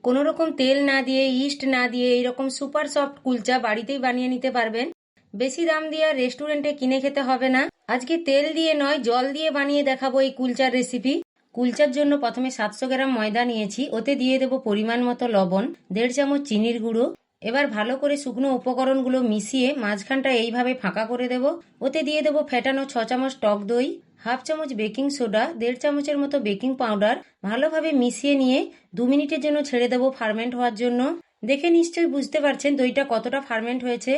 কোনো রকম তেল না দিয়ে, ইস্ট না দিয়ে এইরকম সুপার সফট কুলচা বাড়িতেই বানিয়ে নিতে পারবেন। বেশি দাম দিয়ে আর রেস্টুরেন্টে কিনে খেতে হবে না। আজকে তেল দিয়ে নয়, জল দিয়ে বানিয়ে দেখাবো এই কুলচার রেসিপি। কুলচার জন্য প্রথমে 700 গ্রাম ময়দা নিয়েছি, ওতে দিয়ে দেবো পরিমাণ মতো লবণ, 1.5 চামচ চিনির গুঁড়ো। এবার ভালো করে শুকনো উপকরণগুলো মিশিয়ে মাঝখানটা এইভাবে ফাঁকা করে দেব। ওতে দিয়ে দেবো ফেটানো 6 চামচ টক দই, 1/2 চামচ বেকিং সোডা, 1.5 চামচের মতো বেকিং পাউডার। ভালোভাবে মিশিয়ে নিয়ে 2 মিনিটের জন্য ছেড়ে দেবো ফার্মেন্ট হওয়ার জন্য। দেখে নিশ্চয়ই বুঝতে পারছেন দইটা কতটা ফার্মেন্ট হয়েছে।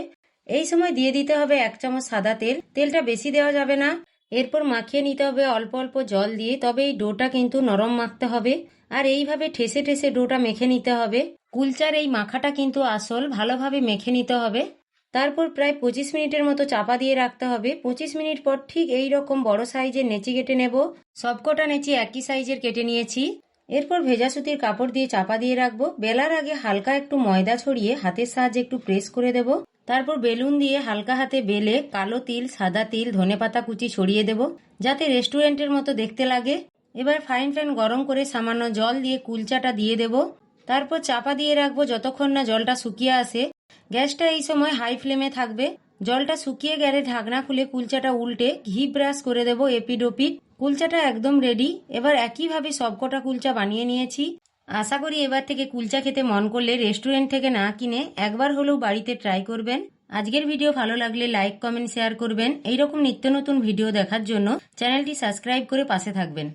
এই সময় দিয়ে দিতে হবে 1 চামচ সাদা তেল, তেলটা বেশি দেওয়া যাবে না। এরপর মাখিয়ে নিতে হবে অল্প অল্প জল দিয়ে, তবে এই ডোটা কিন্তু নরম মাখতে হবে। আর এইভাবে ঠেসে ঠেসে ডোটা মেখে নিতে হবে। কুলচার এই মাখাটা কিন্তু আসল, ভালোভাবে মেখে নিতে হবে। তারপর প্রায় 25 মিনিটের মতো চাপা দিয়ে রাখতে হবে। 25 মিনিট পর ঠিক এই রকম বড় সাইজের নেচি কেটে নেব। সবকটা নেচি একই সাইজের কেটে নিয়েছি। এরপর ভেজা সুতির কাপড় দিয়ে চাপা দিয়ে রাখবো। বেলার আগে হালকা একটু ময়দা ছড়িয়ে হাতের সাহায্যে একটু প্রেস করে দেব। তারপর বেলুন দিয়ে হালকা হাতে বেলে কালো তিল, সাদা তিল, ধনেপাতা কুচি ছড়িয়ে দেব, যাতে রেস্টুরেন্টের মতো দেখতে লাগে। এবার ফ্রাইং প্যান গরম করে সামান্য জল দিয়ে কুলচাটা দিয়ে দেব। তারপর চাপা দিয়ে রাখবো যতক্ষণ না জলটা শুকিয়ে আসে। গ্যাসটা এই সময় হাই ফ্লেমে থাকবে। জলটা শুকিয়ে গেলে ঢাকনা খুলে কুলচাটা উল্টে ঘি ব্রাশ করে দেবো এপিড ওপিড। কুলচাটা একদম রেডি। এবার একইভাবে সবকটা কুলচা বানিয়ে নিয়েছি। আশা করি এবার থেকে কুলচা খেতে মন করলে রেস্টুরেন্ট থেকে না কিনে একবার হলেও বাড়িতে ট্রাই করবেন। আজকের ভিডিও ভালো লাগলে লাইক, কমেন্ট, শেয়ার করবেন। এইরকম নিত্য নতুন ভিডিও দেখার জন্য চ্যানেলটি সাবস্ক্রাইব করে পাশে থাকবেন।